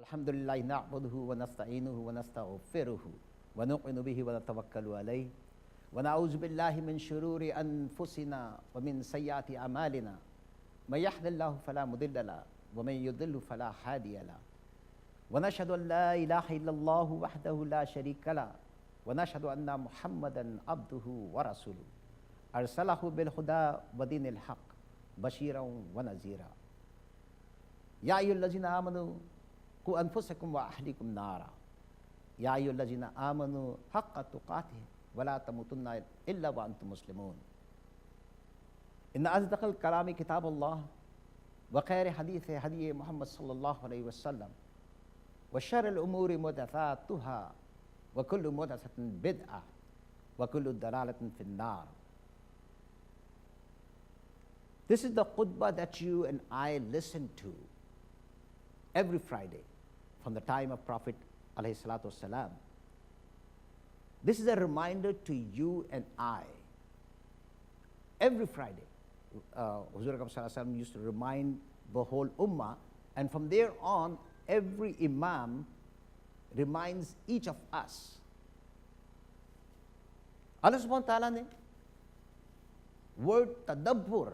الحمد لله نعبده ونستعينه ونستغفره ونؤمن به ونتوكل عليه ونعوذ بالله من شرور أنفسنا ومن سيئات أعمالنا من يهد الله فلا مضل له ومن يضلل فلا هادي له ونشهد أن لا إله إلا الله وحده لا شريك له ونشهد أن محمدا عبده ورسوله أرسله بالهدى ودين الحق بشيرا ونذيرا يا أيها الذين آمنوا قوا أنفسكم وأهليكم نارا يا أيها الذين آمنوا حق تقاته ولا تموتن إلا وأنتم مسلمون إن أصدق الكلام كتاب الله وخير حديث هدي محمد صلى الله عليه وسلم وشر الأمور محدثاتها وكل محدثة بدعة وكل ضلالة في النار. This is the khutbah that you and I listen to every Friday from the time of Prophet alayhi salatu wasalam. This is a reminder to you and I. Every Friday, Huzur Akram sallallahu alaihi wasallam used to remind the whole ummah, and from there on, every imam reminds each of us. Allah subhanahu wa ta'ala ne word tadabbur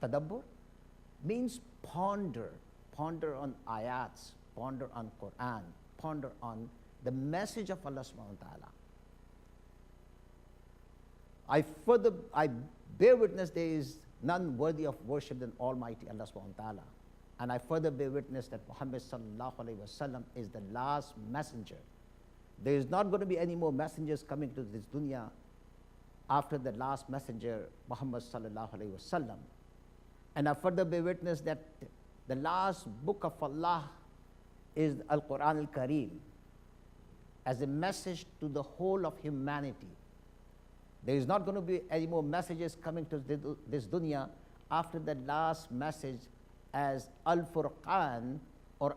Tadabbur means ponder on ayats, ponder on Quran, ponder on the message of Allah subhanahu wa ta'ala. I bear witness there is none worthy of worship than Almighty Allah subhanahu wa ta'ala. And I further bear witness that Muhammad sallallahu alayhi wa sallam is the last messenger. There is not going to be any more messengers coming to this dunya after the last messenger, Muhammad sallallahu alayhi wa sallam. And I further bear witness that the last book of Allah is Al-Quran Al-Kareem as a message to the whole of humanity. There is not going to be any more messages coming to this dunya after the last message as Al-Furqan or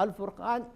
Al-Furqan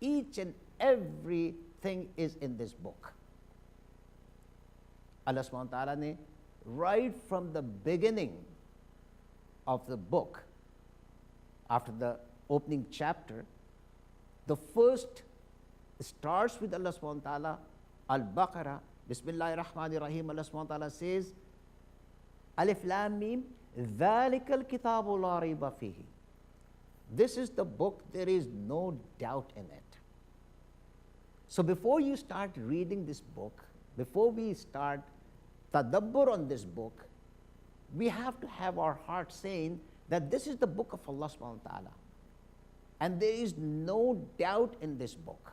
Each and everything is in this book. Allah subhanahu wa ta'ala ne right from the beginning of the book, after the opening chapter, the first starts with Allah subhanahu wa ta'ala, Al-Baqarah, Bismillahir Rahmanir Rahim. Allah subhanahu wa ta'ala says, Alif Lam Mim, Dhalikal Kitabu La Rayba Fihi. This is the book, there is no doubt in it. So before you start reading this book, before we start tadabbur on this book, we have to have our heart saying that this is the book of Allah subhanahu wa ta'ala. And there is no doubt in this book.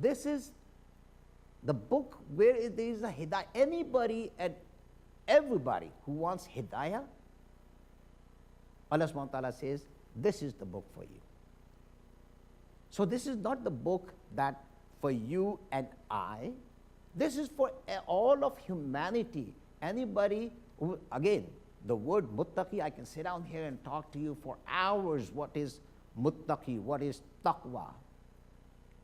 This is the book where there is a hidayah. Anybody and everybody who wants hidayah, Allah subhanahu wa ta'ala says, this is the book for you. So this is not the book that for you and I, this is for all of humanity. Anybody who, again, the word muttaqi, I can sit down here and talk to you for hours. What is muttaqi? What is taqwa?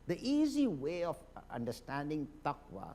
The easy way of understanding taqwa,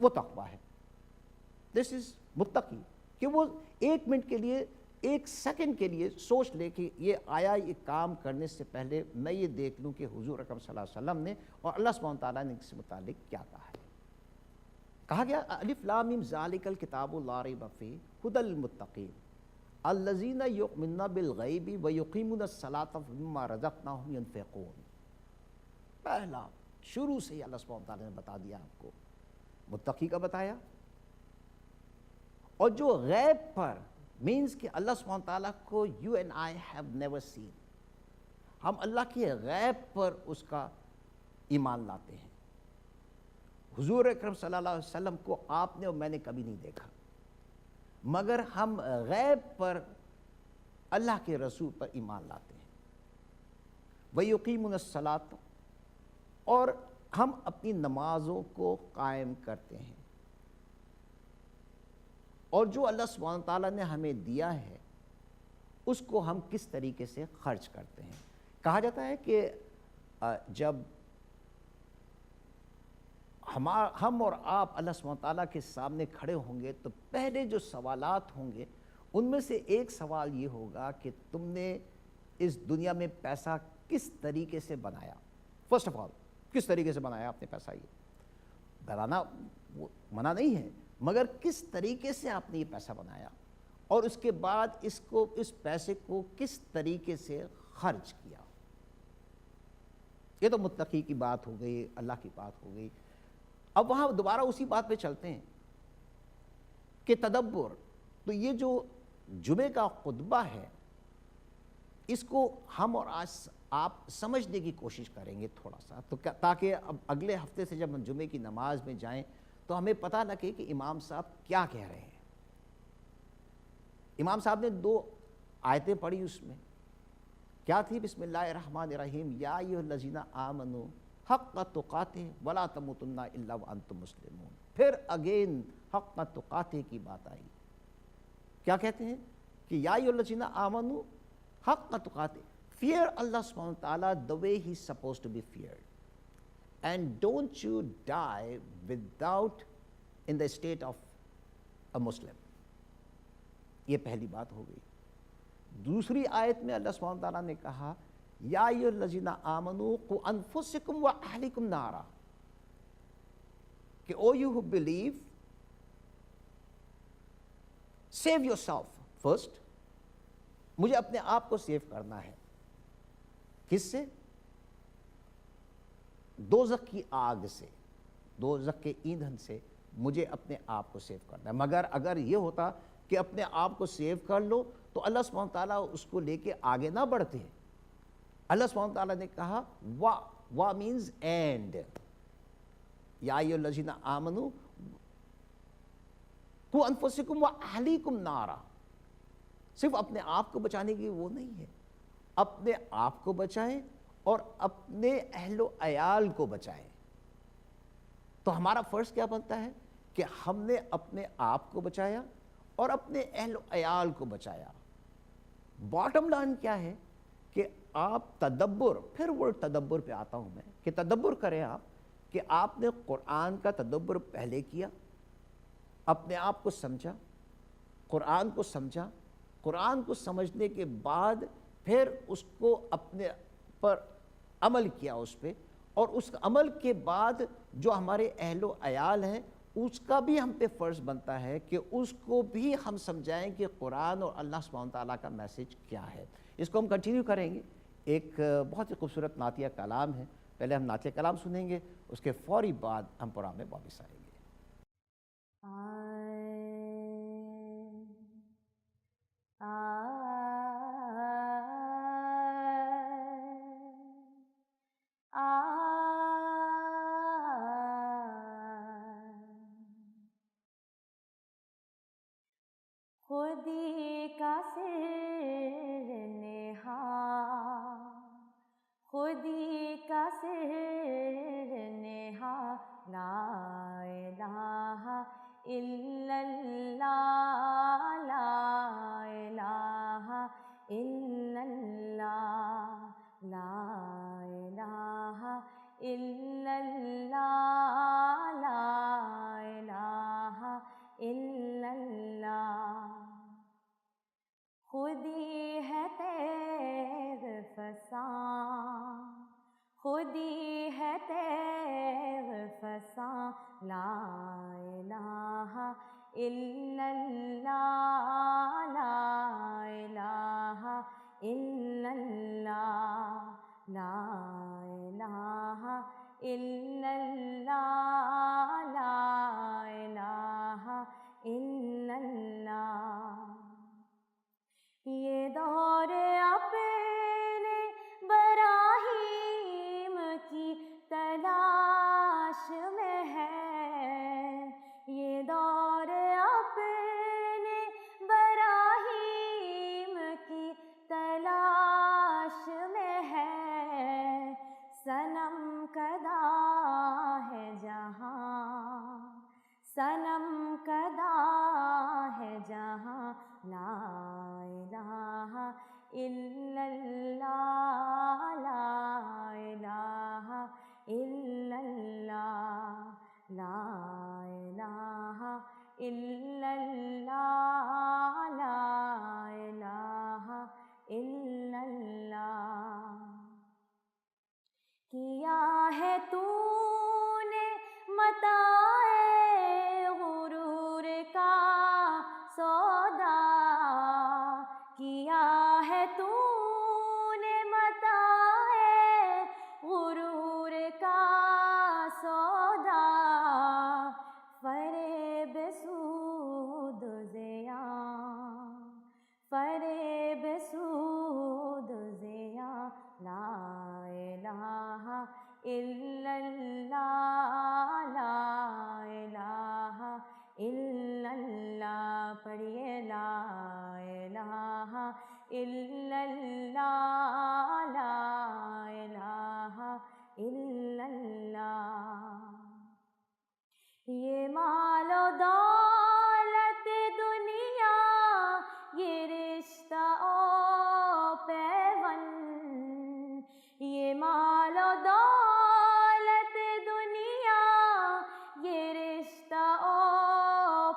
وہ تقویٰ ہے. This از متقی، کہ وہ ایک minute کے لیے، ایک second کے لیے سوچ لے کہ یہ آیا، یہ کام کرنے سے پہلے میں یہ دیکھ لوں کہ حضور اکرم صلی اللہ علیہ وسلم نے اور اللہ سبحانہ تعالیٰ نے اس متعلق کیا کہا ہے. کہا گیا الف لام میم ذالک الکتاب لا ریب فیہ ھدی للمتقین الذین یؤمنون بالغیب ویقیمون الصلاۃ ومما رزقناہم ینفقون. پہلا شروع سے ہی اللہ سبحانہ تعالیٰ نے بتا دیا آپ کو، متقی کا بتایا. اور جو غیب پر مینس کہ اللہ سبحانہ تعالیٰ کو you and I have never seen, ہم اللہ کے غیب پر اس کا ایمان لاتے ہیں. حضور اکرم صلی اللہ علیہ وسلم کو آپ نے اور میں نے کبھی نہیں دیکھا، مگر ہم غیب پر اللہ کے رسول پر ایمان لاتے ہیں. وَيُقِيمُونَ الصَّلَاةَ، اور ہم اپنی نمازوں کو قائم کرتے ہیں، اور جو اللہ سبحانہ تعالیٰ نے ہمیں دیا ہے اس کو ہم کس طریقے سے خرچ کرتے ہیں. کہا جاتا ہے کہ جب ہم اور آپ اللہ سبحانہ تعالیٰ کے سامنے کھڑے ہوں گے تو پہلے جو سوالات ہوں گے ان میں سے ایک سوال یہ ہوگا کہ تم نے اس دنیا میں پیسہ کس طریقے سے بنایا. فرسٹ آف آل کس طریقے سے بنایا آپ نے پیسہ؟ یہ بنانا وہ منع نہیں ہے، مگر کس طریقے سے آپ نے یہ پیسہ بنایا، اور اس کے بعد اس پیسے کو کس طریقے سے خرچ کیا. یہ تو متقی کی بات ہو گئی، اللہ کی بات ہو گئی. اب وہاں دوبارہ اسی بات پہ چلتے ہیں کہ تدبر. تو یہ جو جمعے کا خطبہ ہے اس کو ہم اور آپ سمجھنے کی کوشش کریں گے تھوڑا سا، تو تاکہ اب اگلے ہفتے سے جب ہم جمعے کی نماز میں جائیں تو ہمیں پتہ لگے کہ امام صاحب کیا کہہ رہے ہیں. امام صاحب نے 2 آیتیں پڑھی، اس میں کیا تھی؟ بسم اللہ الرحمن الرحیم یا ایھا الذین آمنوا حق تقاتہ ولا تموتن الا وانتم مسلمون. پھر اگین حق تقاتہ کی بات آئی. کیا کہتے ہیں؟ کہ یا ایھا الذین آمنوا حق تقاتہ، fear Allah subhanahu wa ta'ala the way he's supposed to be feared, and don't you die without in the state of a Muslim. یہ پہلی بات ہو گئی. دوسری آیت میں اللہ سبحانہ تعالیٰ نے کہا یا ایھا الذین آمنوا قوا انفسکم واہلکم نارا، کہ او you who believe save yourself first. مجھے اپنے آپ کو سیو کرنا ہے. کس سے؟ دوزخ کی آگ سے، دوزخ کے ایندھن سے مجھے اپنے آپ کو سیو کرنا ہے. مگر اگر یہ ہوتا کہ اپنے آپ کو سیو کر لو تو اللہ سبحانہ تعالیٰ اس کو لے کے آگے نہ بڑھتے. اللہ سبحانہ تعالیٰ نے کہا وا مینز اینڈ، یا ایھا الذین آمنوا قوا انفسکم واہلیکم نارا. صرف اپنے آپ کو بچانے کی وہ نہیں ہے، اپنے آپ کو بچائیں اور اپنے اہل و عیال کو بچائیں. تو ہمارا فرض کیا بنتا ہے کہ ہم نے اپنے آپ کو بچایا اور اپنے اہل و عیال کو بچایا. باٹم لائن کیا ہے کہ آپ تدبر، پھر ورڈ تدبر پہ آتا ہوں میں، کہ تدبر کریں آپ، کہ آپ نے قرآن کا تدبر پہلے کیا، اپنے آپ کو سمجھا، قرآن کو سمجھا، قرآن کو سمجھنے کے بعد پھر اس کو اپنے پر عمل کیا اس پہ، اور اس عمل کے بعد جو ہمارے اہل و عیال ہیں اس کا بھی ہم پہ فرض بنتا ہے کہ اس کو بھی ہم سمجھائیں کہ قرآن اور اللہ سبحانہ تعالیٰ کا میسج کیا ہے. اس کو ہم کنٹینیو کریں گے. ایک بہت ہی خوبصورت نعتیہ کلام ہے، پہلے ہم نعتیہ کلام سنیں گے، اس کے فوری بعد ہم پروگرام میں واپس آئیں گے. خودی کا سر نہا، خودی کا سر نہا، لا الہ الا اللہ، لا الہ الا اللہ، لا الہ الا اللہ، لا الہ إلا الله لا إله إلا الله لا إله إلا الله لا إله إلا الله یہ دور اپنے براہیم کی تلاش میں ہے یہ دور اپنے براہیم کی تلاش میں ہے صنم کدا ہے جہاں صنم کدا ہے جہاں لا الہ الا اللہ لا الہ الا اللہ لا الہ الا اللہ لا الہ الا اللہ کیا ہے تو نے متاع غرور کا سودا کیا ہے تو نے متاع غرور کا سودا فریب سود ضیا فریب سود ضیا لا الہ الا اللہ لا الہ الا اللہ پڑھیے لا الہ الا اللہ لا الہ الا اللہ یہ مال و دولت دنیا یہ رشتہ و پیوند یہ مال و دولت دنیا یہ رشتہ و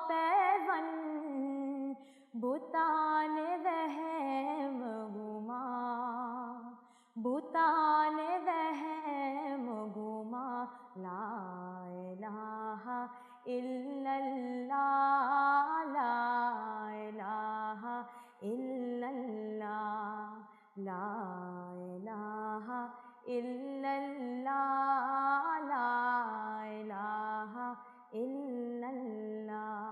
پیوند بتان وہم گما بتان وہم گما لا الہ الا اللہ لا الہ الا اللہ لا الہ الا اللہ لا الہ الا اللہ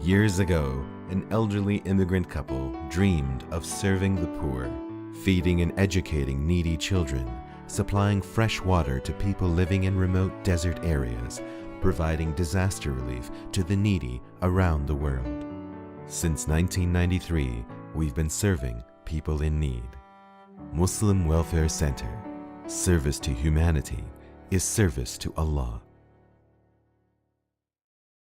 Years ago, an elderly immigrant couple dreamed of serving the poor, feeding and educating needy children, supplying fresh water to people living in remote desert areas, providing disaster relief to the needy around the world. Since 1993, we've been serving people in need. Muslim Welfare Center. Service to humanity is service to Allah.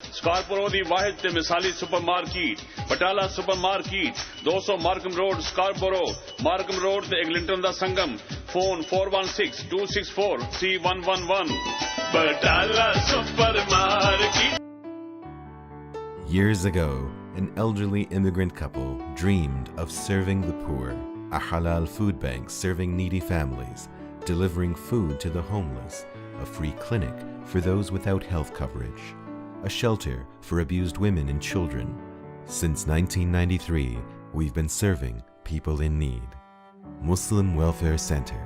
سکارپورو دی واحد تے مثالی supermarket Batala supermarket 200 Markham road Scarborough Markham road تے Eglinton دا سنگم phone 4162643111 Batala supermarket Years ago, an elderly immigrant couple dreamed of serving the poor, a halal food bank serving needy families, delivering food to the homeless, a free clinic for those without health coverage, a shelter for abused women and children. Since 1993, we've been serving people in need. Muslim Welfare Center.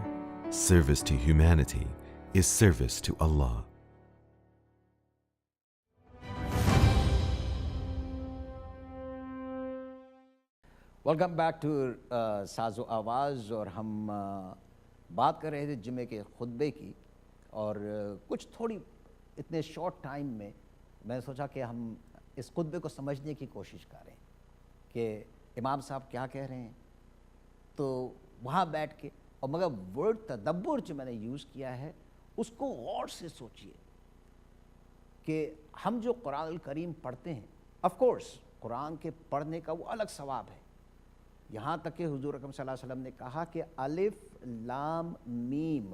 Service to humanity is service to Allah. Welcome back to ساز و آواز اور ہم بات کر رہے تھے جمعے کے خطبے کی اور کچھ تھوڑی اتنے شارٹ ٹائم میں میں نے سوچا کہ ہم اس خطبے کو سمجھنے کی کوشش کریں کہ امام صاحب کیا کہہ رہے ہیں تو وہاں بیٹھ کے اور مگر ورڈ تدبر جو میں نے یوز کیا ہے اس کو غور سے سوچئے کہ ہم جو قرآن الکریم پڑھتے ہیں آف کورس قرآن کے پڑھنے کا وہ الگ ثواب ہے یہاں تک کہ حضور اکرم صلی اللہ علیہ وسلم نے کہا کہ الف لام میم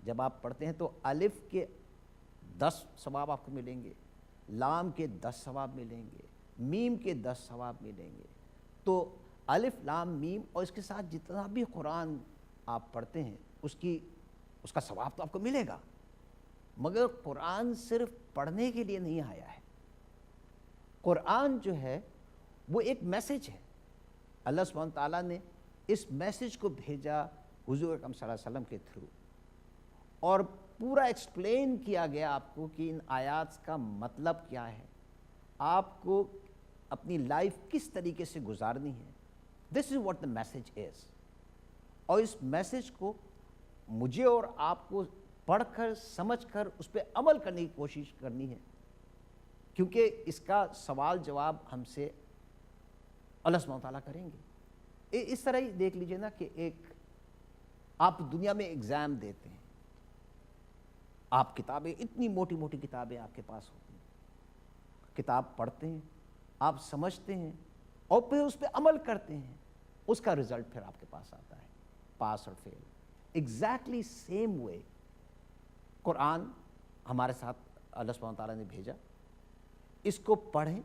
جب آپ پڑھتے ہیں تو الف کے 10 ثواب آپ کو ملیں گے لام کے 10 ثواب ملیں گے میم کے 10 ثواب ملیں گے تو الف لام میم اور اس کے ساتھ جتنا بھی قرآن آپ پڑھتے ہیں اس کا ثواب تو آپ کو ملے گا مگر قرآن صرف پڑھنے کے لیے نہیں آیا ہے. قرآن جو ہے وہ ایک میسج ہے. اللہ سبحانہ تعالیٰ نے اس میسج کو بھیجا حضور اکرم صلی اللہ علیہ وسلم کے تھرو، اور پورا ایکسپلین کیا گیا آپ کو کہ ان آیات کا مطلب کیا ہے، آپ کو اپنی لائف کس طریقے سے گزارنی ہے. This is what the message is. اور اس میسج کو مجھے اور آپ کو پڑھ کر سمجھ کر اس پہ عمل کرنے کی کوشش کرنی ہے، کیونکہ اس کا سوال جواب ہم سے اللہ سبحانہ تعالیٰ کریں گے. اس طرح ہی دیکھ لیجئے نا کہ ایک آپ دنیا میں ایگزام دیتے ہیں، آپ کتابیں، اتنی موٹی موٹی کتابیں آپ کے پاس ہوتی ہیں، کتاب پڑھتے ہیں، آپ سمجھتے ہیں اور پھر اس پہ عمل کرتے ہیں، اس کا رزلٹ پھر آپ کے پاس آتا ہے، پاس اور فیل. ایگزیکٹلی سیم وے قرآن ہمارے ساتھ اللہ سبحانہ تعالیٰ نے بھیجا. اس کو پڑھیں،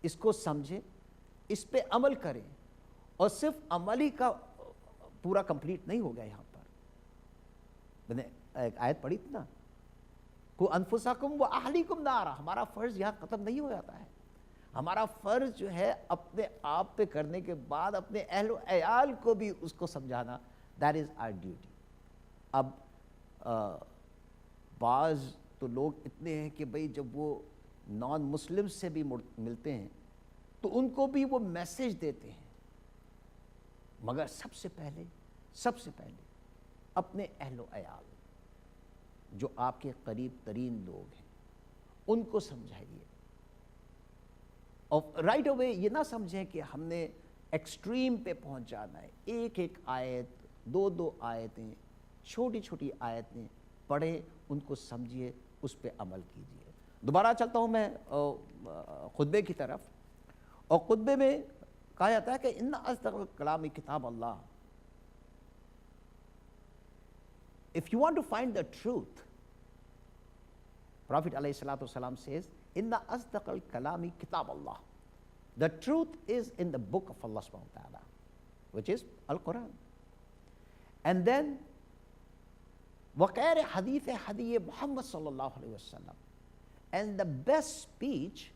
اس کو سمجھیں، اس پہ عمل کریں. اور صرف عمل ہی کا پورا کمپلیٹ نہیں ہو گیا. یہاں پر میں نے ایک آیت پڑھی تھی نا، کو انفسکم و اہلیکم نارا. ہمارا فرض یہاں ختم نہیں ہو جاتا ہے. ہمارا فرض جو ہے اپنے آپ پہ کرنے کے بعد اپنے اہل و عیال کو بھی اس کو سمجھانا. That is our duty. اب بعض تو لوگ اتنے ہیں کہ بھئی جب وہ نان مسلم سے بھی ملتے ہیں تو ان کو بھی وہ میسج دیتے ہیں، مگر سب سے پہلے اپنے اہل و عیال جو آپ کے قریب ترین لوگ ہیں ان کو سمجھائیے. اور رائٹ اوے یہ نہ سمجھیں کہ ہم نے ایکسٹریم پہ پہنچ جانا ہے. ایک ایک آیت، دو آیتیں، چھوٹی چھوٹی آیتیں پڑھیں، ان کو سمجھیے، اس پہ عمل کیجیے. دوبارہ چلتا ہوں میں خطبے کی طرف. اور خطبے میں کہا جاتا ہے کہ ان اصدق الکلام کتاب اللہ. If you want to find the truth, Prophet علیہ الصلوۃ والسلام says, ان اصدق الکلام کتاب اللہ. The truth is in the book of Allah subhanahu wa ta'ala, which is Al-Quran. And then وَقَيْرِ حَدِيثِ حَدِيث Muhammad sallallahu alayhi wa sallam. And the best speech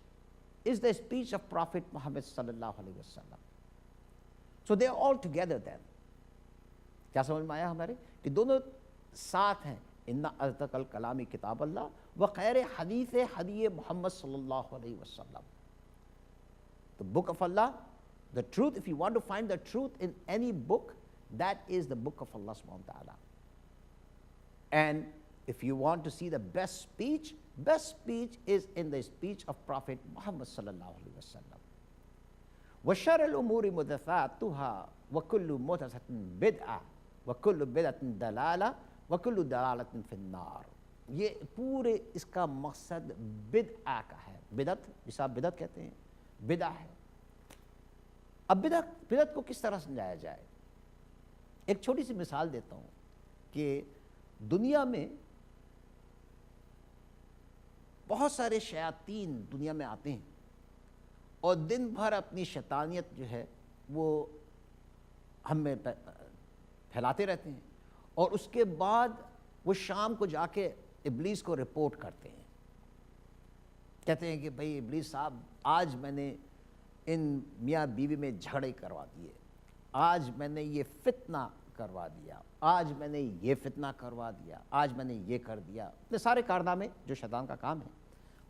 is the speech of Prophet Muhammad sallallahu alayhi wa sallam. So they are all together then. کیا سمجھ میں آیا ہمارے کہ دونوں ساتھ ہیں. ان اصدق الکلام کتاب اللہ وخیر حدیث حدیث محمد صلی اللہ علیہ وسلم. The book of Allah, the truth, if you want to find the truth in any book, that is the book of Allah subhanahu wa ta'ala. And if you want to see the best speech is in the speech of Prophet Muhammad sallallahu alaihi wasallam. وَشَرَّ الْأُمُورِ مُحْدَثَاتُهَا وَكُلُّ مُحْدَثَةٍ بِدْعَةٍ وَكُلُّ بِدْعَةٍ ضَلَالَةٍ وَكُلُّ ضَلَالَةٍ فِي النَّارِ. یہ پورے اس کا مقصد بدعہ کا ہے. بدعت جسے آپ بدعت کہتے ہیں، بدعہ ہے. اب بدعت کو کس طرح سمجھایا جائے؟ ایک چھوٹی سی مثال دیتا ہوں کہ دنیا میں بہت سارے شیاطین دنیا میں آتے ہیں اور دن بھر اپنی شیطانیت جو ہے وہ ہم میں پھیلاتے رہتے ہیں، اور اس کے بعد وہ شام کو جا کے ابلیس کو رپورٹ کرتے ہیں. کہتے ہیں کہ بھئی ابلیس صاحب، آج میں نے ان میاں بیوی میں جھگڑے کروا دیے، آج میں نے یہ فتنہ کروا دیا، آج میں نے یہ فتنہ کروا دیا، آج میں نے یہ کر دیا. اپنے سارے کارنامے جو شیطان کا کام ہے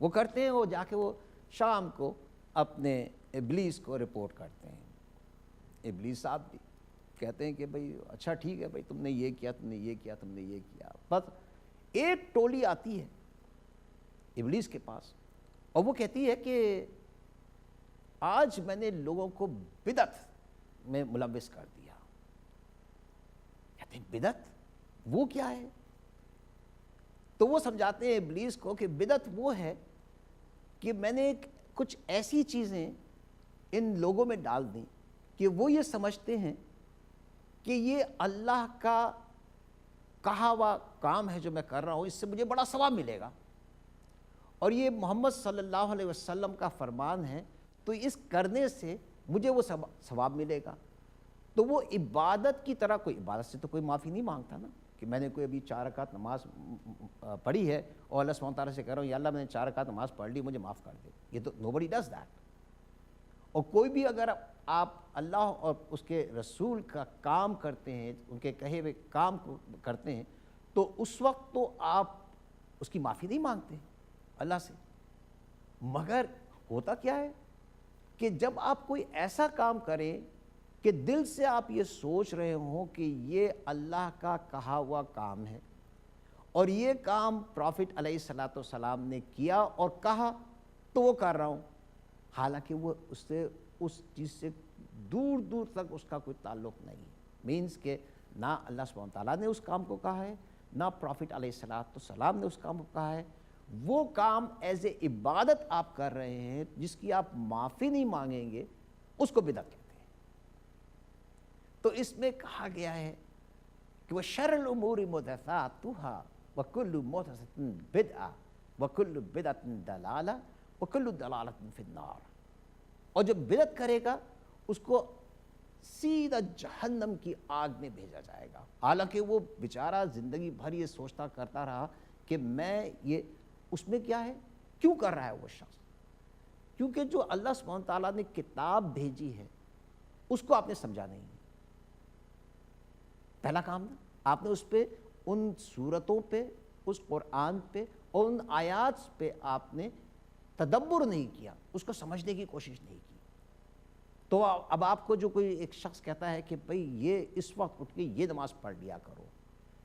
وہ کرتے ہیں. وہ جا کے وہ شام کو اپنے ابلیس کو رپورٹ کرتے ہیں. ابلیس صاحب بھی کہتے ہیں کہ بھئی اچھا ٹھیک ہے بھئی، تم نے یہ کیا، تم نے یہ کیا، تم نے یہ کیا. بس ایک ٹولی آتی ہے ابلیس کے پاس اور وہ کہتی ہے کہ آج میں نے لوگوں کو بدعت میں ملوث کر دیا. کہتے ہیں بدعت وہ کیا ہے؟ تو وہ سمجھاتے ہیں ابلیس کو کہ بدعت وہ ہے کہ میں نے کچھ ایسی چیزیں ان لوگوں میں ڈال دیں کہ وہ یہ سمجھتے ہیں کہ یہ اللہ کا کہا ہوا کام ہے جو میں کر رہا ہوں، اس سے مجھے بڑا ثواب ملے گا، اور یہ محمد صلی اللہ علیہ وسلم کا فرمان ہے تو اس کرنے سے مجھے وہ ثواب ملے گا. تو وہ عبادت کی طرح، کوئی عبادت سے تو کوئی معافی نہیں مانگتا نا، کہ میں نے کوئی ابھی 4 رکعت نماز پڑھی ہے اور اللہ سبحانہ تعالیٰ سے کہہ رہا ہوں یا اللہ میں نے 4 رکعت نماز پڑھ لی، مجھے معاف کر دے. یہ تو nobody does that. اور کوئی بھی اگر آپ اللہ اور اس کے رسول کا کام کرتے ہیں، ان کے کہے ہوئے کام کو کرتے ہیں، تو اس وقت تو آپ اس کی معافی نہیں مانگتے اللہ سے. مگر ہوتا کیا ہے کہ جب آپ کوئی ایسا کام کریں کہ دل سے آپ یہ سوچ رہے ہوں کہ یہ اللہ کا کہا ہوا کام ہے اور یہ کام پروفٹ علیہ الصلوۃ والسلام نے کیا اور کہا تو وہ کر رہا ہوں، حالانکہ وہ اس چیز سے دور دور تک اس کا کوئی تعلق نہیں. مینس کہ نہ اللہ سبحانہ تعالیٰ نے اس کام کو کہا ہے، نہ پروفٹ علیہ الصلوۃ والسلام نے اس کام کو کہا ہے. وہ کام ایز اے عبادت آپ کر رہے ہیں جس کی آپ معافی نہیں مانگیں گے، اس کو بدعت کہتے ہیں. تو اس میں کہا گیا ہے کہ وَشَرُّ الْأُمُورِ مُحْدَثَاتُهَا وَكُلُّ مُحْدَثَةٍ بِدْعَةٌ وَكُلُّ بِدْعَةٍ ضَلَالَةٌ وَكُلُّ ضَلَالَةٍ فِي النَّارِ. اور جو بدعت کرے گا اس کو سیدھا جہنم کی آگ میں بھیجا جائے گا. حالانکہ وہ بیچارہ زندگی بھر یہ سوچتا کرتا رہا کہ میں یہ اس میں کیا ہے، کیوں کر رہا ہے وہ شخص؟ کیونکہ جو اللہ سبحانہ تعالیٰ نے کتاب بھیجی ہے اس کو آپ نے سمجھا نہیں. پہلا کام نا، آپ نے اس پہ، ان صورتوں پہ، اس قرآن پہ اور ان آیات پہ آپ نے تدبر نہیں کیا، اس کو سمجھنے کی کوشش نہیں کی. تو اب آپ کو جو کوئی ایک شخص کہتا ہے کہ بھئی یہ اس وقت اٹھ کے یہ نماز پڑھ لیا کرو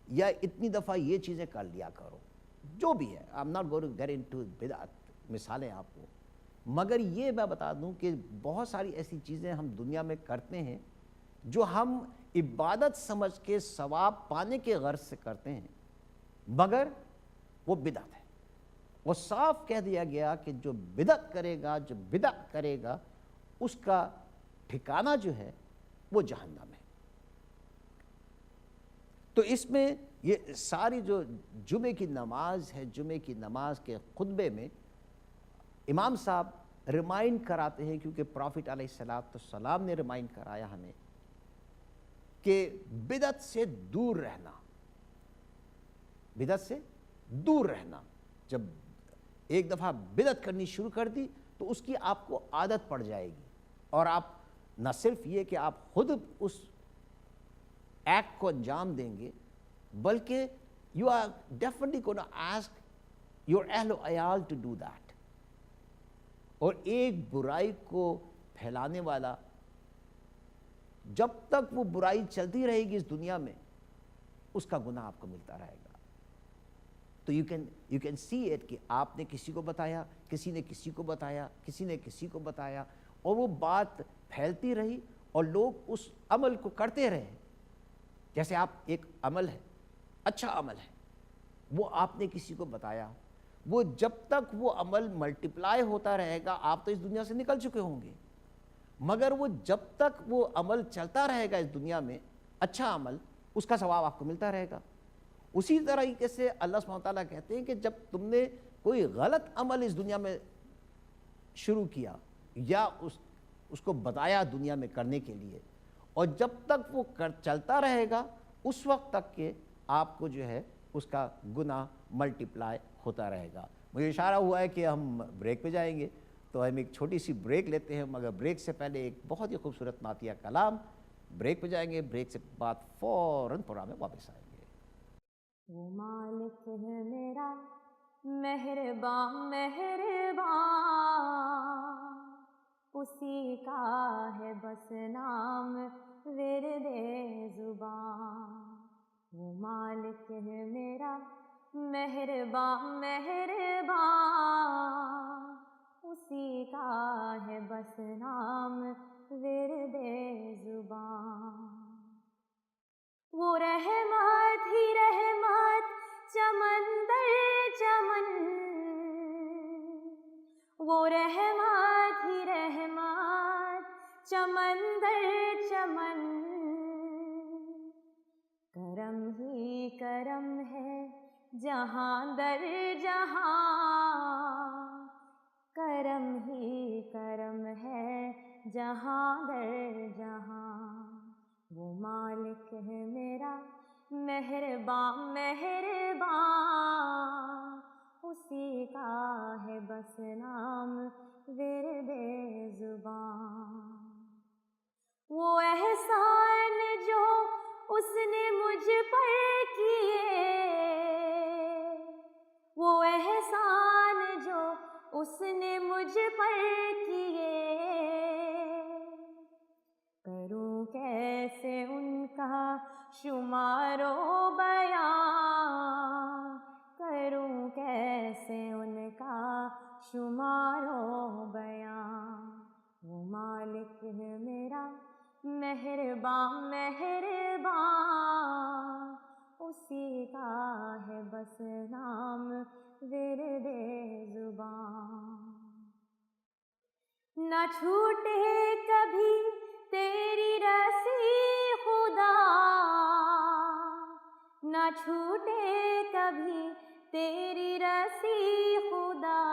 یا اتنی دفعہ یہ چیزیں کر لیا کرو، جو بھی ہے، I'm not going to get into بدعت، مثالیں آپ کو. مگر یہ میں بتا دوں کہ بہت ساری ایسی چیزیں ہم دنیا میں کرتے ہیں جو ہم عبادت سمجھ کے ثواب پانے کے غرض سے کرتے ہیں، مگر وہ بدعت ہے. وہ صاف کہہ دیا گیا کہ جو بدعت کرے گا، جو بدعت کرے گا، اس کا ٹھکانہ جو ہے وہ جہنم ہے. تو اس میں یہ ساری جو جمعے کی نماز ہے، جمعے کی نماز کے خطبے میں امام صاحب ریمائنڈ کراتے ہیں، کیونکہ پروفٹ علیہ الصلوۃ والسلام نے ریمائنڈ کرایا ہمیں کہ بدعت سے دور رہنا، بدعت سے دور رہنا. جب ایک دفعہ بدعت کرنی شروع کر دی تو اس کی آپ کو عادت پڑ جائے گی، اور آپ نہ صرف یہ کہ آپ خود اس ایکٹ کو انجام دیں گے، بلکہ you are definitely gonna ask your اہل و عیال ٹو ڈو دیٹ. اور ایک برائی کو پھیلانے والا جب تک وہ برائی چلتی رہے گی اس دنیا میں، اس کا گناہ آپ کو ملتا رہے گا. تو یو کین سی اٹ کہ آپ نے کسی کو بتایا، کسی نے کسی کو بتایا، کسی نے کسی کو بتایا، اور وہ بات پھیلتی رہی اور لوگ اس عمل کو کرتے رہے. جیسے آپ ایک عمل ہے، اچھا عمل ہے، وہ آپ نے کسی کو بتایا، وہ جب تک وہ عمل ملٹیپلائی ہوتا رہے گا، آپ تو اس دنیا سے نکل چکے ہوں گے، مگر وہ جب تک وہ عمل چلتا رہے گا اس دنیا میں، اچھا عمل، اس کا ثواب آپ کو ملتا رہے گا. اسی طریقے سے اللہ سبحانہ تعالیٰ کہتے ہیں کہ جب تم نے کوئی غلط عمل اس دنیا میں شروع کیا یا اس کو بتایا دنیا میں کرنے کے لیے، اور جب تک وہ چلتا رہے گا اس وقت تک کہ آپ کو جو ہے اس کا گناہ ملٹیپلائی ہوتا رہے گا. مجھے اشارہ ہوا ہے کہ ہم بریک پہ جائیں گے، تو ہم ایک چھوٹی سی بریک لیتے ہیں، مگر بریک سے پہلے ایک بہت ہی خوبصورت نعتیہ کلام. بریک پہ جائیں گے، بریک سے بعد فوراً پروگرام میں واپس آئیں گے. وہ مالک ہے میرا مہربان مہربان، اسی کا ہے بس نام ورد زبان. وہ مالک ہے میرا مہربان مہربان، اسی کا ہے بس نام ورد زبان. وہ رحمت ہی رحمت چمن در چمن، وہ رحمت ہی رحمت چمن در چمن. کرم ہی کرم ہے جہاں در جہاں، کرم ہی کرم ہے جہاں در جہاں. وہ مالک ہے میرا مہربان مہربان، اسی کا ہے بس نام ورد زبان۔ وہ احسان جو اس نے مجھ پر کیے، وہ احسان جو اس نے مجھ پر کیے، کروں کیسے ان کا شمار و بیان، کروں کیسے ان کا شمار و بیان۔ وہ مالک ہے میرا مہربان مہربان، اسی کا ہے بس نام ورد زبان۔ نہ چھوٹے کبھی تیری رسی خدا، نہ چھوٹے کبھی تیری رسی خدا،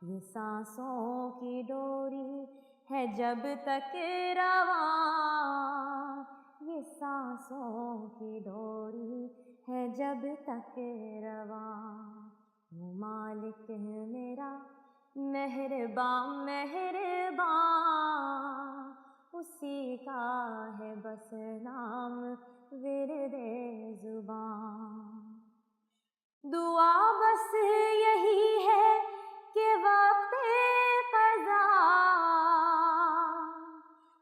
یہ سانسوں کی ڈوری ہے جب تک رواں، یہ سانسوں کی ڈوری ہے جب تک رواں۔ وہ مالک ہے میرا مہربان مہربان، اسی کا ہے بس نام ورد زبان۔ دعا بس یہی ہے کہ وقت قضا،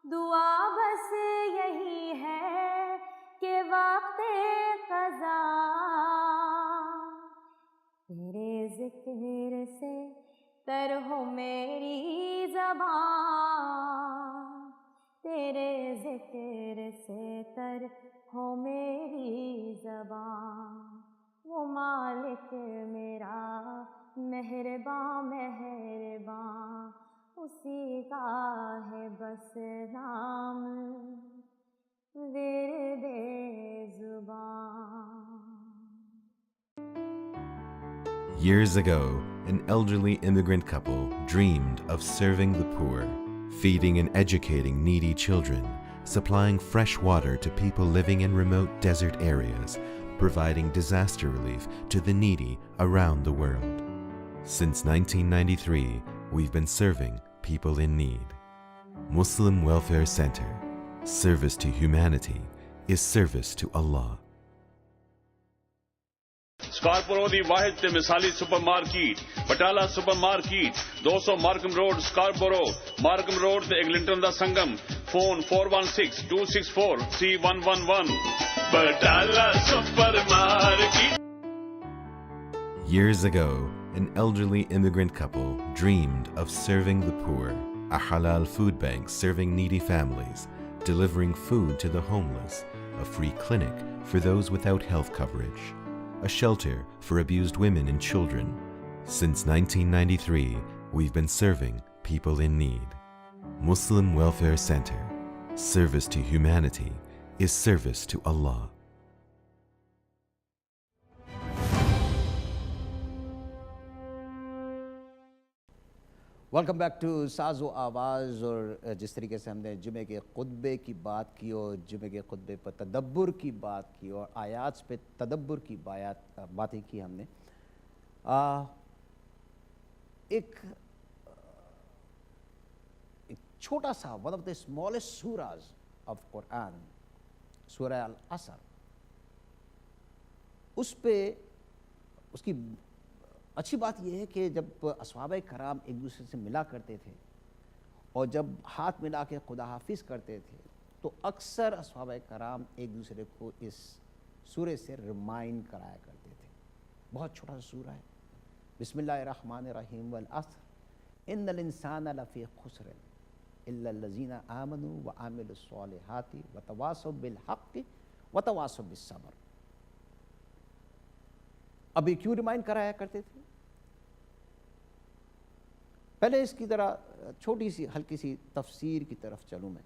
دعا بس یہی ہے کہ وقت قضا، تیرے ذکر سے تر ہو میری زبان، تیرے ذکر سے تر ہو میری زبان۔ وہ مالک میرا مہربان مہربان، اسی کا ہے بس نام ورد زبان۔ Years ago, an elderly immigrant couple dreamed of serving the poor, feeding and educating needy children, supplying fresh water to people living in remote desert areas, providing disaster relief to the needy around the world. Since 1993, we've been serving people in need. Muslim Welfare Center. Service to humanity is service to Allah. سکارپورو دی واحد تے مثالی supermarket Batala supermarket 200 Markham road Scarborough, Markham road تے Eglinton دا سنگم، phone 4162643111 Batala supermarket. Years ago, an elderly immigrant couple dreamed of serving the poor, a halal food bank serving needy families, delivering food to the homeless, a free clinic for those without health coverage, a shelter for abused women and children. Since 1993, we've been serving people in need. Muslim Welfare Center. Service to humanity is service to Allah. Welcome back to ساز و آواز۔ اور جس طریقے سے ہم نے جمعے کے خطبے کی بات کی اور جمعے کے خطبے پر تدبر کی بات کی اور آیات پہ تدبر کی باتیں کی ہم نے، ایک چھوٹا سا one of the smallest surahs of Quran, سورہ العصر، اس پہ اس کی اچھی بات یہ ہے کہ جب اصحابہ کرام ایک دوسرے سے ملا کرتے تھے اور جب ہاتھ ملا کے خدا حافظ کرتے تھے تو اکثر اصحابہ کرام ایک دوسرے کو اس سورے سے ریمائنڈ کرایا کرتے تھے۔ بہت چھوٹا سا سورہ ہے، بسم اللہ الرحمن الرحیم، والعصر ان الانسان لفی خسر الا الذین آمنوا وعملوا الصالحات وتواصوا بالحق وتواصوا بالصبر۔ ابھی کیوں ریمائنڈ کرایا کرتے تھے؟ پہلے اس کی ذرا چھوٹی سی ہلکی سی تفسیر کی طرف چلوں میں۔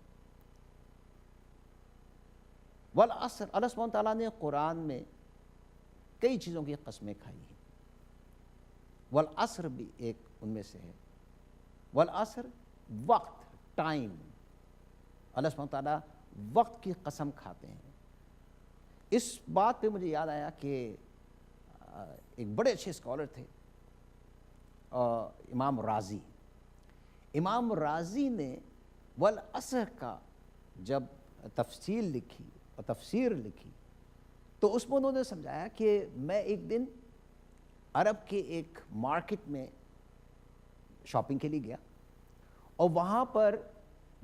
والعصر، اللہ سبحانہ تعالیٰ نے قرآن میں کئی چیزوں کی قسمیں کھائی ہیں، والعصر بھی ایک ان میں سے ہے۔ والعصر وقت، ٹائم، اللہ سبحانہ تعالیٰ وقت کی قسم کھاتے ہیں. اس بات پہ مجھے یاد آیا کہ ایک بڑے اچھے اسکالر تھے امام رازی. امام رازی نے والعصر کا جب تفصیل لکھی اور تفسیر لکھی تو اس میں انہوں نے سمجھایا کہ میں ایک دن عرب کے ایک مارکیٹ میں شاپنگ کے لیے گیا اور وہاں پر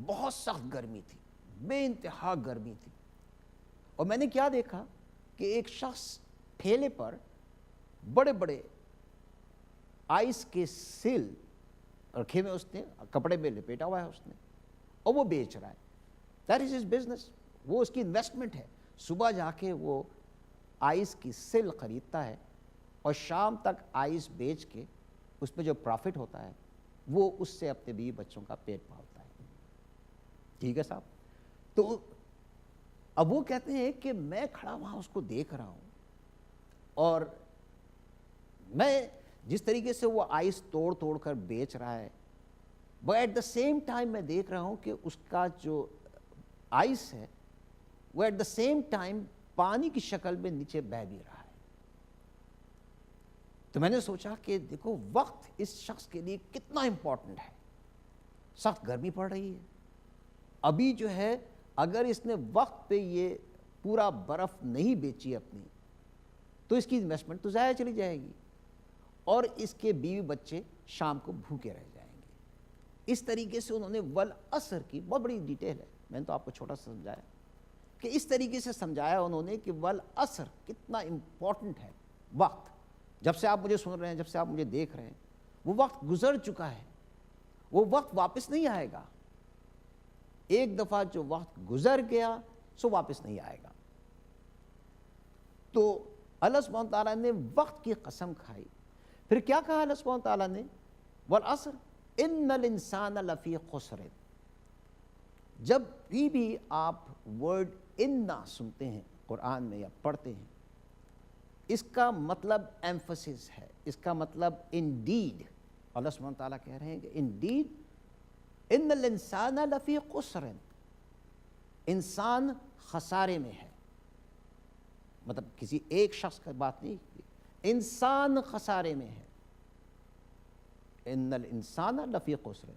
بہت سخت گرمی تھی, بے انتہا گرمی تھی, اور میں نے کیا دیکھا کہ ایک شخص ٹھیلے پر بڑے بڑے آئس کے سیل رکھے ہوئے اس نے, کپڑے میں لپیٹا ہوا ہے اس نے, اور وہ بیچ رہا ہے. دیٹ از ہز بزنس, وہ اس کی انویسٹمنٹ ہے. صبح جا کے وہ آئس کی سیل خریدتا ہے اور شام تک آئس بیچ کے اس میں جو پرافٹ ہوتا ہے وہ اس سے اپنے بیوی بچوں کا پیٹ پالتا ہے. ٹھیک ہے صاحب. تو اب وہ کہتے ہیں کہ میں کھڑا وہاں اس کو دیکھ رہا ہوں, اور میں جس طریقے سے وہ آئس توڑ توڑ کر بیچ رہا ہے, but at the same time میں دیکھ رہا ہوں کہ اس کا جو آئس ہے وہ ایٹ دا سیم ٹائم پانی کی شکل میں نیچے بہہ بھی رہا ہے. تو میں نے سوچا کہ دیکھو وقت اس شخص کے لیے کتنا امپورٹنٹ ہے. سخت گرمی پڑ رہی ہے, ابھی جو ہے اگر اس نے وقت پہ یہ پورا برف نہیں بیچی اپنی تو اس کی انویسٹمنٹ تو ضائع چلی جائے گی اور اس کے بیوی بچے شام کو بھوکے رہ جائیں گے. اس طریقے سے انہوں نے والعصر کی بہت بڑی ڈیٹیل ہے, میں نے تو آپ کو چھوٹا سا سمجھایا کہ اس طریقے سے سمجھایا انہوں نے کہ والعصر کتنا امپورٹنٹ ہے. وقت جب سے آپ مجھے سن رہے ہیں, جب سے آپ مجھے دیکھ رہے ہیں, وہ وقت گزر چکا ہے, وہ وقت واپس نہیں آئے گا. ایک دفعہ جو وقت گزر گیا سو واپس نہیں آئے گا. تو اللہ سبحانہ تعالیٰ نے وقت کی قسم کھائی. پھر کیا کہا اللہ سبحانہ تعالیٰ نے؟ والعصر ان الانسان لفی خسر. جب بھی آپ ورڈ انا سنتے ہیں قرآن میں یا پڑھتے ہیں, اس کا مطلب ایمفسس ہے, اس کا مطلب انڈیڈ. اللہ سبحانہ تعالیٰ کہہ رہے ہیں کہ انڈیڈ ان الانسان لفی خسر, انسان خسارے میں ہے. مطلب کسی ایک شخص کا بات نہیں, انسان خسارے میں ہے. ان الانسان لفی خسر.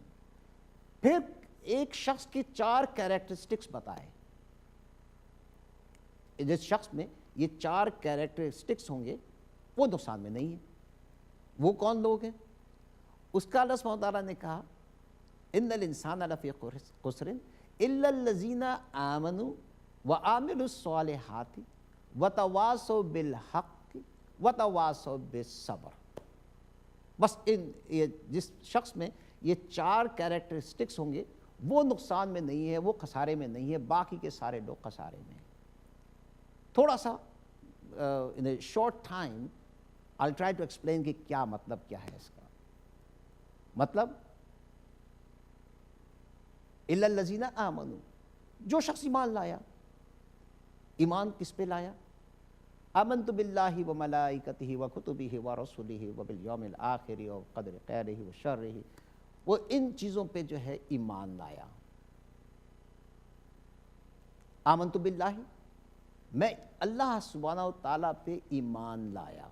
پھر ایک شخص کی 4 کیریکٹرسٹکس بتائے. جس شخص میں یہ 4 کیریکٹرسٹکس ہوں گے وہ نقصان میں نہیں ہے. وہ کون لوگ ہیں؟ اس کا اللہ سبحانہ تعالیٰ نے کہا ان الانسان لفی خسر الا الذین آمنوا وعملوا الصالحات وتواصوا بالحق وتواصوا بالصبر. بس جس شخص میں یہ 4 کیریکٹرسٹکس ہوں گے وہ نقصان میں نہیں ہے, وہ خسارے میں نہیں ہے, باقی کے سارے لوگ خسارے میں ہیں. تھوڑا سا in a short time I'll try to explain کہ کیا مطلب کیا ہے اس کا. مطلب الا الذین آمنوا, جو شخص ایمان لایا. ایمان کس پہ لایا؟ آمنت باللہ وملائکتہ وکتبہ ورسلہ وبالیوم الآخر وقدر خیرہ وشرہ. وہ ان چیزوں پہ جو ہے ایمان لایا. آمنت باللہ, میں اللہ سبحانہ و تعالیٰ پہ ایمان لایا.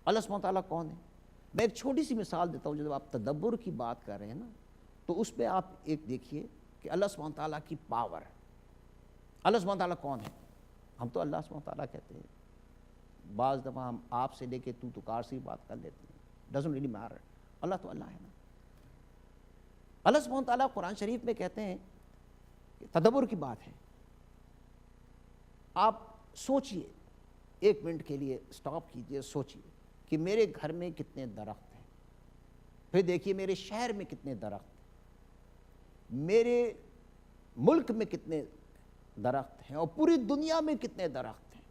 اللہ سبحانہ تعالیٰ کون ہے؟ میں ایک چھوٹی سی مثال دیتا ہوں. جب آپ تدبر کی بات کر رہے ہیں نا تو اس پہ آپ ایک دیکھیے کہ اللہ سبحانہ تعالیٰ کی پاور. اللہ سبحانہ تعالیٰ کون ہے؟ ہم تو اللہ سبحانہ تعالیٰ کہتے ہیں. بعض دفعہ ہم آپ سے لے کے تو کار سے ہی بات کر لیتے ہیں. Doesn't really metre. اللہ تو اللہ ہے نا. اللہ سبحانہ تعالیٰ قرآن شریف میں کہتے ہیں کہ تدبر کی بات ہے. آپ سوچئے, 1 منٹ کے لیے سٹاپ کیجئے, سوچئے کہ میرے گھر میں کتنے درخت ہیں, پھر دیکھیے میرے شہر میں کتنے درخت ہیں, میرے ملک میں کتنے درخت ہیں, اور پوری دنیا میں کتنے درخت ہیں.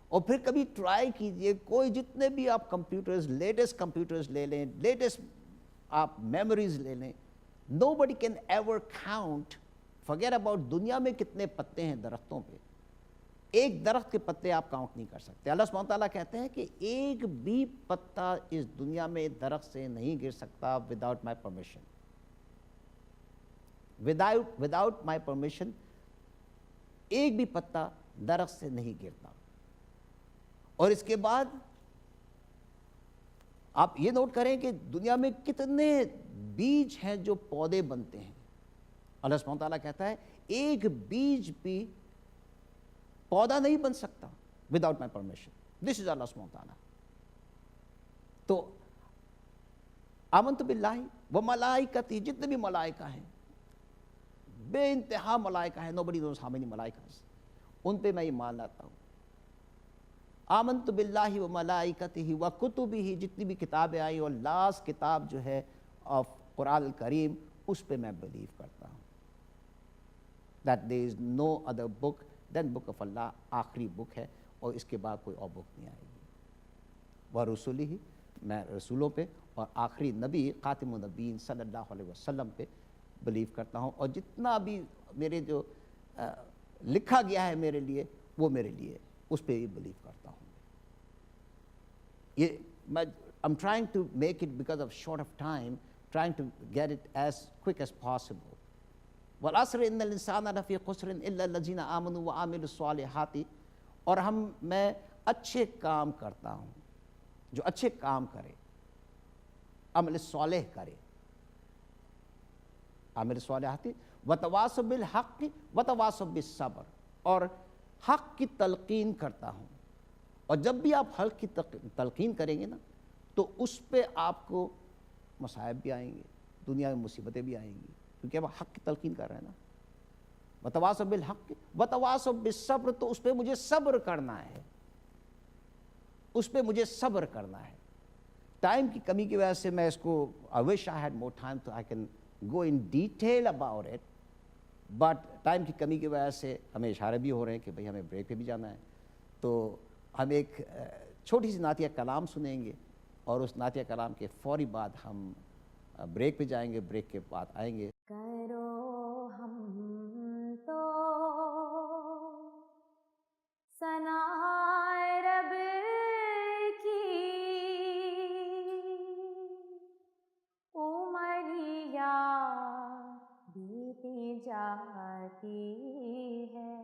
اور پھر کبھی ٹرائی کیجئے, کوئی جتنے بھی آپ کمپیوٹرز, لیٹسٹ کمپیوٹرز لے لیں, لیٹسٹ آپ میموریز لے لیں, nobody can ever count, forget about دنیا میں کتنے پتے ہیں درختوں پہ. ایک درخت کے پتے آپ کاؤنٹ نہیں کر سکتے. اللہ سبحانہ تعالیٰ کہتے ہیں کہ ایک بھی پتا اس دنیا میں درخت سے نہیں گر سکتا without my permission. without my permission ایک بھی پتا درخت سے نہیں گرتا. اور اس کے بعد آپ یہ نوٹ کریں کہ دنیا میں کتنے بیج ہیں جو پودے بنتے ہیں. اللہ سبحانہ تعالیٰ کہتا ہے ایک بیج بھی پودا نہیں بن سکتا وداؤٹ مائی پرمیشن. دس از اللہ سبحانہ تعالیٰ. تو آمنت باللہ و ملائکتی، جتنے بھی ملائکہ ہیں، بے انتہا ملائکہ ہیں، nobody knows how many ملائکہ، ان پہ میں ایمان لاتا ہوں. آمنت باللہ و ملائکتہ و کتبہ، جتنی بھی کتابیں آئیں، اور لاسٹ کتاب جو ہے آف قرآن الکریم، اس پہ میں بلیو کرتا ہوں. that there is no other book than book of Allah. آخری بک ہے اور اس کے بعد کوئی اور بک نہیں آئے گی. وَرُسُلِهِ، میں رسولوں پہ اور آخری نبی خاتم النبیین صلی اللہ علیہ وسلم پہ بلیو کرتا ہوں. اور جتنا بھی میرے جو لکھا گیا ہے میرے لیے، وہ میرے لیے اس پہ ہی بلیو کرتا ہوں. یہ میں I'm trying to make it, because of short of time, trying to get it as quick as possible. وَالْعَصْرِ إِنَّ الْإِنسَانَ لَفِي خُسْرٍ إِلَّا الَّذِينَ آمَنُوا وَعَمِلُوا الصَّالِحَاتِ. اور میں اچھے کام کرتا ہوں، جو اچھے کام کرے، عمل صالح کرے، عامل صالحات، وتواصوا بالحق وتواصوا بالصبر، اور حق کی تلقین کرتا ہوں. اور جب بھی آپ حق کی تلقین کریں گے نا، تو اس پہ آپ کو مصائب بھی آئیں گے، دنیا میں مصیبتیں بھی آئیں گی، کیونکہ آپ حق کی تلقین کر رہے ہیں نا. وتواصوا بالحق وتواصوا بالصبر، تو اس پہ مجھے صبر کرنا ہے، اس پہ مجھے صبر کرنا ہے. ٹائم کی کمی کی وجہ سے میں اس کو I wish I had more time so I can go in detail about it, but time کی کمی کی وجہ سے ہمیں اشارے بھی ہو رہے ہیں کہ بھئی ہمیں بریک پہ بھی جانا ہے. تو ہم ایک چھوٹی سی نعتیہ کلام سنیں گے، اور اس نعتیہ کلام کے فوری بعد ہم بریک پہ جائیں گے. بریک کے بعد آئیں گے. کرو ہم تو ثنا رب کی، عمریہ بیتی جاتی ہے.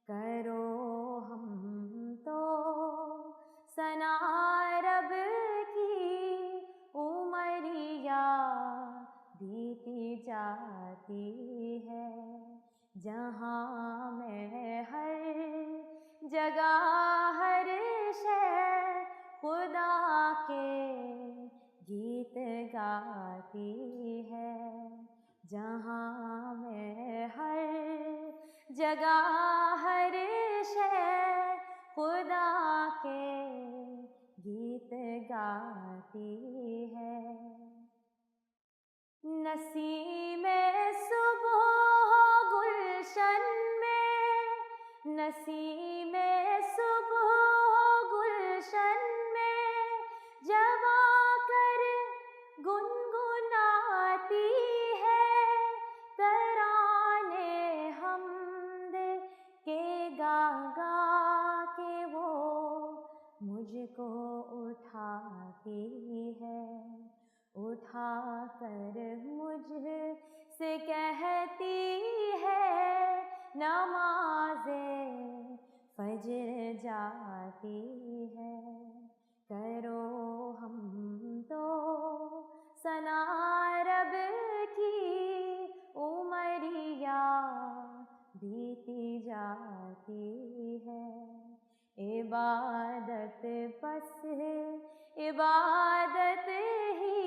کرو ہم تو ثنا رب کی، عمریہ بیتی جاتی ہے. جہاں میں ہر جگہ ہر شے خدا کے گیت گاتی ہے. جہاں میں ہر جگہ ہر شے خدا کے گیت گاتی ہے. نسیم صبح گلشن میں، نسیم صبح گلشن میں جب آ کر گنگناتی ہے. ترانے حمد کے گا گا کے وہ مجھ کو اٹھاتی ہے. اٹھا کر مجھ سے کہتی ہے نماز فجر جاتی ہے. کرو ہم تو ثنا رب کی، عمریہ بیتی جاتی ہے. عبادت پس عبادت ہی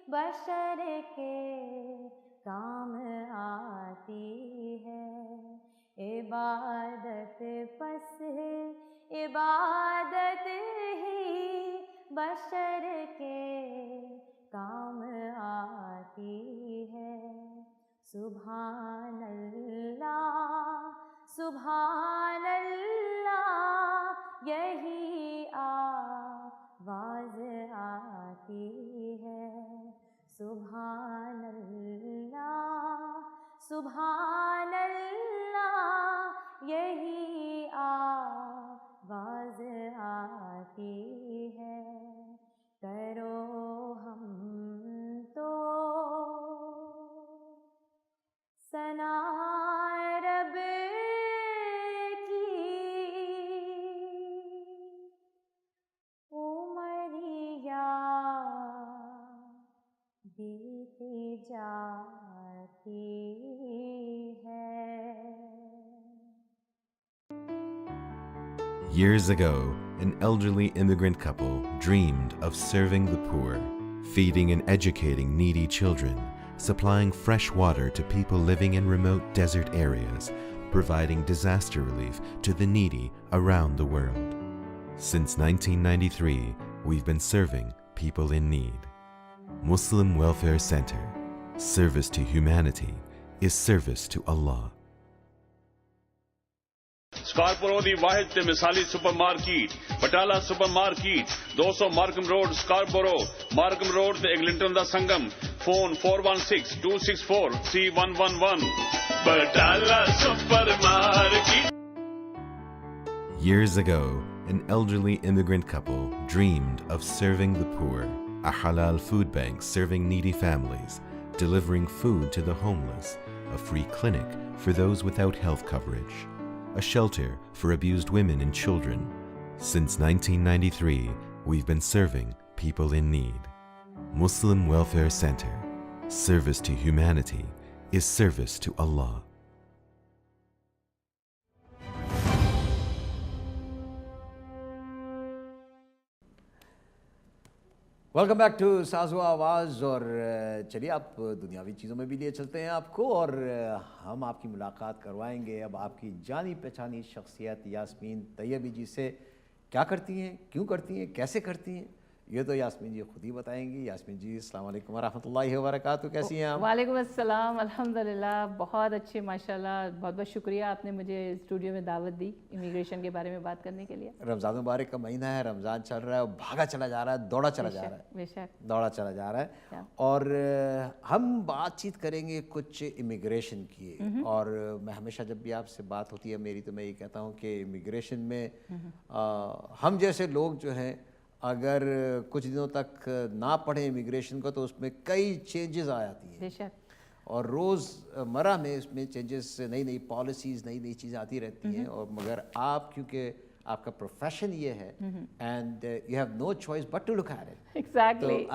بشر کے کام آتی ہے. عبادت پس عبادت ہی بشر کے کام آتی ہے. سبحان اللہ سبحان اللہ، یہی آواز آتی ہے. سبحان اللہ سبحان اللہ، یہی آواز آتی ہے. کرو ہم تو Years ago, an elderly immigrant couple dreamed of serving the poor, feeding and educating needy children, supplying fresh water to people living in remote desert areas, providing disaster relief to the needy around the world. Since 1993, we've been serving people in need. Muslim Welfare Center. Service to humanity is service to Allah. سکارپورو دی واحد تے مثالی supermarket Batala supermarket 200 Markham road Scarborough Markham road تے Eglinton دا سنگم phone 4162643111 Batala supermarket. Years ago, an elderly immigrant couple dreamed of serving the poor, a halal food bank serving needy families, delivering food to the homeless, a free clinic for those without health coverage, a shelter for abused women and children. Since 1993, we've been serving people in need. Muslim Welfare Center. Service to humanity is service to Allah. Welcome back to سازو آواز. اور چلیے آپ دنیاوی چیزوں میں بھی لیے چلتے ہیں آپ کو، اور ہم آپ کی ملاقات کروائیں گے اب آپ کی جانی پہچانی شخصیت یاسمین طیبی جی سے. کیا کرتی ہیں، کیوں کرتی ہیں، کیسے کرتی ہیں، یہ تو یاسمین جی خود ہی بتائیں گی. یاسمین جی السلام علیکم ورحمۃ اللہ وبرکاتہ، کیسی ہیں آپ؟ وعلیکم السلام، الحمدللہ بہت اچھے، ماشاءاللہ. بہت بہت شکریہ آپ نے مجھے اسٹوڈیو میں دعوت دی امیگریشن کے بارے میں بات کرنے کے لیے. رمضان مبارک کا مہینہ ہے، رمضان چل رہا ہے، بھاگا چلا جا رہا ہے، دوڑا چلا جا رہا ہے، بے شک دوڑا چلا جا رہا ہے. اور ہم بات چیت کریں گے کچھ امیگریشن کی. اور میں ہمیشہ جب بھی آپ سے بات ہوتی ہے میری تو میں یہ کہتا ہوں کہ امیگریشن میں ہم جیسے لوگ جو ہیں اگر کچھ دنوں تک نہ پڑھیں امیگریشن کو تو اس میں کئی چینجز آ جاتی ہیں. بے شک. اور روز مرہ میں اس میں چینجز، نئی نئی پالیسیز، نئی نئی چیزیں آتی رہتی ہیں. اور مگر آپ کیونکہ آپ کا پروفیشن یہ ہے and you have no choice but to look at it. Exactly.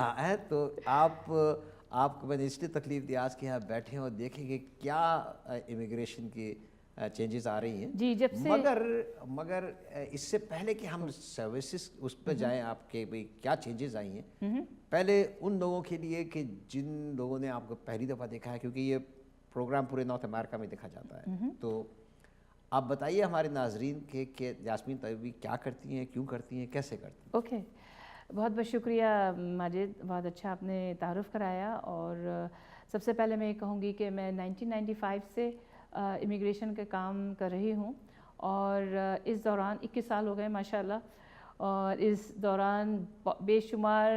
تو آپ کو میں نے اس لیے تکلیف دی آج کہ یہاں بیٹھے اور دیکھیں کہ کیا امیگریشن کی چینجز آ رہی ہیں. جی جب سے مگر اس سے پہلے کہ ہم سروسز اس پہ جائیں آپ کے بھئی کیا چینجز آئی ہیں، پہلے ان لوگوں کے لیے کہ جن لوگوں نے آپ کو پہلی دفعہ دیکھا ہے، کیونکہ یہ پروگرام پورے نارتھ امریکہ میں دیکھا جاتا ہے، تو آپ بتائیے ہمارے ناظرین کہ یاسمین طیبی کیا کرتی ہیں، کیوں کرتی ہیں، کیسے کرتی ہیں. اوکے، بہت بہت شکریہ ماجد، بہت اچھا آپ نے تعارف کرایا. اور سب سے پہلے میں یہ کہوں گی کہ میں 1995 سے امیگریشن کا کام کر رہی ہوں، اور اس دوران 21 سال ہو گئے ماشاءاللہ. اور اس دوران بے شمار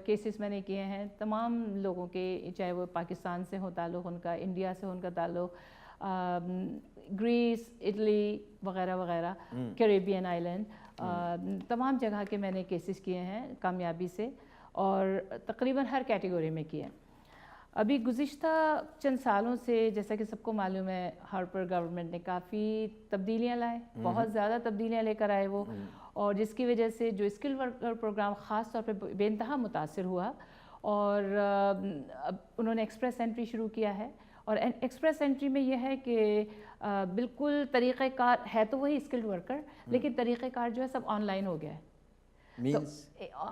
کیسز میں نے کیے ہیں تمام لوگوں کے، چاہے وہ پاکستان سے ہو تعلق ان کا، انڈیا سے ان کا تعلق، گریس، اٹلی وغیرہ وغیرہ، کیریبین آئلینڈ، تمام جگہ کے میں نے کیسز کیے ہیں کامیابی سے، اور تقریباً ہر کیٹیگری میں کیے ہیں. ابھی گزشتہ چند سالوں سے جیسا کہ سب کو معلوم ہے ہارپر گورنمنٹ نے کافی تبدیلیاں لائے، بہت زیادہ تبدیلیاں لے کر آئے وہ، اور جس کی وجہ سے جو اسکل ورکر پروگرام خاص طور پہ بے انتہا متاثر ہوا. اور انہوں نے ایکسپریس انٹری شروع کیا ہے. اور ایکسپریس انٹری میں یہ ہے کہ بالکل طریقہ کار ہے تو وہی اسکلڈ ورکر، لیکن طریقہ کار جو ہے سب آن لائن ہو گیا ہے.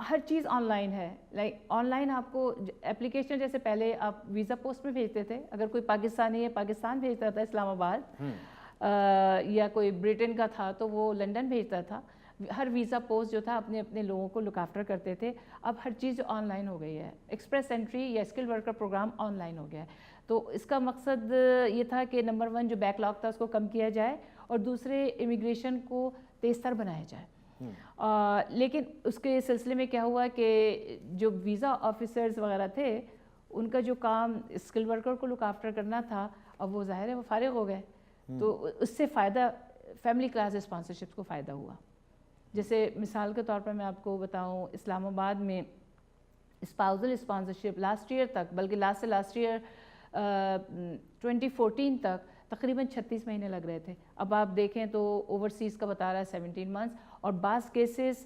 ہر چیز آن لائن ہے. لائک آن لائن آپ کو اپلیکیشن، جیسے پہلے آپ ویزا پوسٹ میں بھیجتے تھے، اگر کوئی پاکستانی ہے پاکستان بھیجتا تھا اسلام آباد، یا کوئی برٹن کا تھا تو وہ لنڈن بھیجتا تھا. ہر ویزا پوسٹ جو تھا اپنے اپنے لوگوں کو لک آفٹر کرتے تھے. اب ہر چیز آن لائن ہو گئی ہے. ایکسپریس انٹری یا skill worker programme online ہو گیا ہے. تو اس کا مقصد یہ تھا کہ نمبر 1 جو بیک لاگ تھا اس کو کم کیا جائے، اور دوسرے امیگریشن کو تیز تر بنایا جائے. لیکن اس کے سلسلے میں کیا ہوا کہ جو ویزا آفیسرز وغیرہ تھے ان کا جو کام اسکل ورکر کو لک آفٹر کرنا تھا، اب وہ ظاہر ہے وہ فارغ ہو گئے. تو اس سے فائدہ فیملی کلاس اسپانسرشپ کو فائدہ ہوا. جیسے مثال کے طور پر میں آپ کو بتاؤں، اسلام آباد میں اسپاؤزل اسپانسرشپ لاسٹ ایئر تک، بلکہ لاسٹ ایئر 2014 تک تقریباً 36 مہینے لگ رہے تھے. اب آپ دیکھیں تو اوورسیز کا بتا رہا ہے 17 months، اور بعض کیسز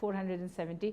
470,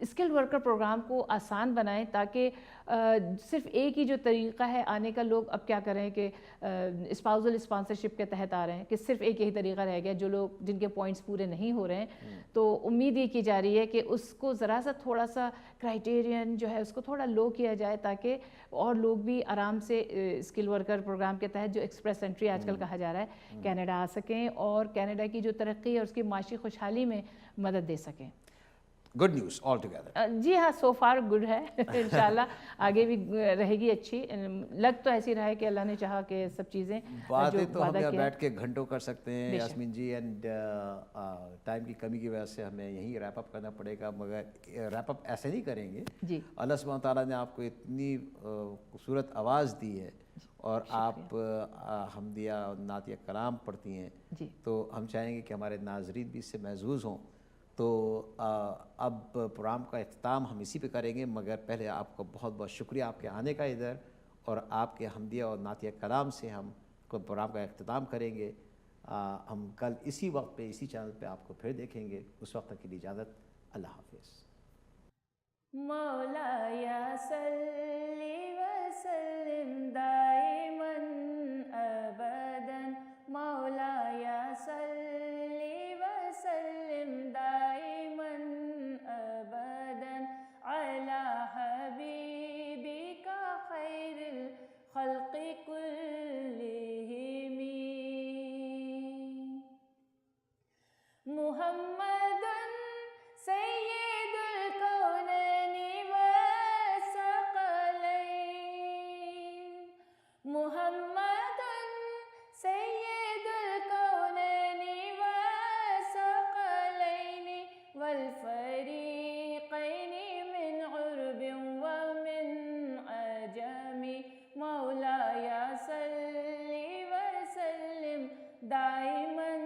اسکل ورکر پروگرام کو آسان بنائیں تاکہ صرف ایک ہی جو طریقہ ہے آنے کا، لوگ اب کیا کریں کہ اسپاؤزل اسپانسرشپ کے تحت آ رہے ہیں کہ صرف ایک ہی طریقہ رہ گیا، جو لوگ جن کے پوائنٹس پورے نہیں ہو رہے ہیں، تو امید یہ کی جا رہی ہے کہ اس کو ذرا سا تھوڑا سا کرائٹیرین جو ہے اس کو تھوڑا لو کیا جائے تاکہ اور لوگ بھی آرام سے اسکل ورکر پروگرام کے تحت جو ایکسپریس انٹری آج کل کہا جا رہا ہے کینیڈا آ سکیں اور کینیڈا کی جو ترقی اور اس کی معاشی خوشحالی میں مدد دے سکیں. Good news all together. جی ہاں، سو فار گڈ ہے. انشاءاللہ آگے بھی رہے گی اچھی. لگ تو ایسی رہا ہے کہ اللہ نے چاہا کہ سب چیزیں باتیں تو ہم یہاں بیٹھ کے گھنٹوں کر سکتے ہیں یاسمین جی، اینڈ ٹائم کی کمی کی وجہ سے ہمیں یہیں ریپ اپ کرنا پڑے گا، مگر ریپ اپ ایسے نہیں کریں گے. جی، اللہ سبحانہ تعالیٰ نے آپ کو اتنی خوبصورت آواز دی ہے اور آپ حمدیہ اور نعتیہ کلام پڑھتی ہیں، تو ہم چاہیں گے کہ ہمارے ناظرین بھی اس سے محظوظ ہوں. تو اب پروگرام کا اختتام ہم اسی پہ کریں گے، مگر پہلے آپ کو بہت بہت شکریہ آپ کے آنے کا ادھر، اور آپ کے حمدیہ اور نعتیہ کلام سے ہم کو پروگرام کا اختتام کریں گے. ہم کل اسی وقت پہ اسی چینل پہ آپ کو پھر دیکھیں گے. اس وقت تک کے لیے اجازت. اللہ حافظ. مولایا صلی وسلم دائماً ابداً، مولایا صلی وسلم دائماً ابداً علی حبیبک خیر الخلق کلہم محمد سید الکونین والثقلین، محمد سید الکونین والثقلین والفریقین من عرب ومن عجم، مولایا صلی وسلم دائماً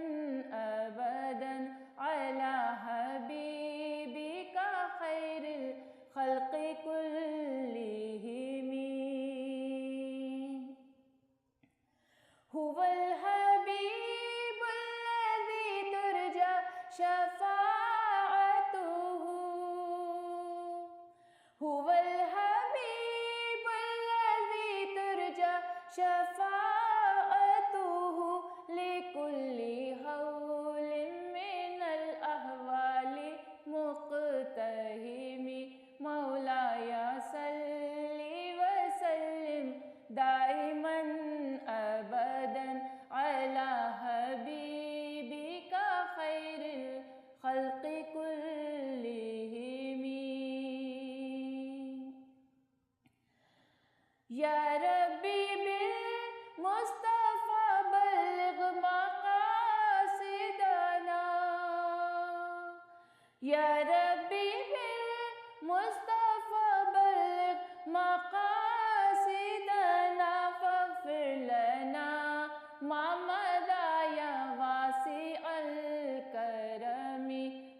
ابداً علی حبیبک خیر الخلق کلہم. هو الحبیب الذی ترجى شفاعته، هو الحبیب الذی ترجى شفاعته لكل هول من الأهوال مقتحم، مولایا صلی وسلم دائماً ابداً علی حبیبک خیر الخلق کلہم. یا ربی بالمصطفى بلغ مقاصدنا، یا ربی بالمصطفى بلغ مقاصدنا، فاغفر لنا ما مضى یا واسع الکرم،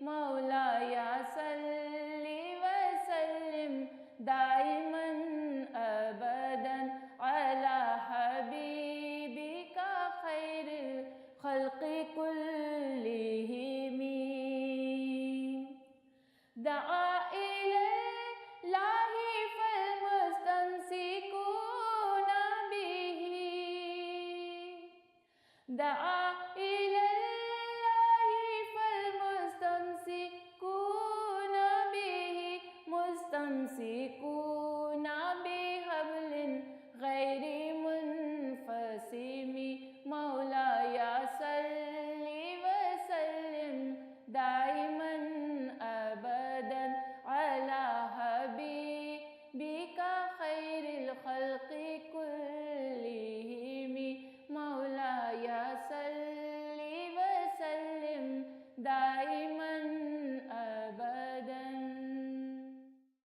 مولایا صلی وسلم دائماً ابداً علی حبیبک خیر الخلق کلہم. دعا الی اللہ فالمستمسکون بہ، دعا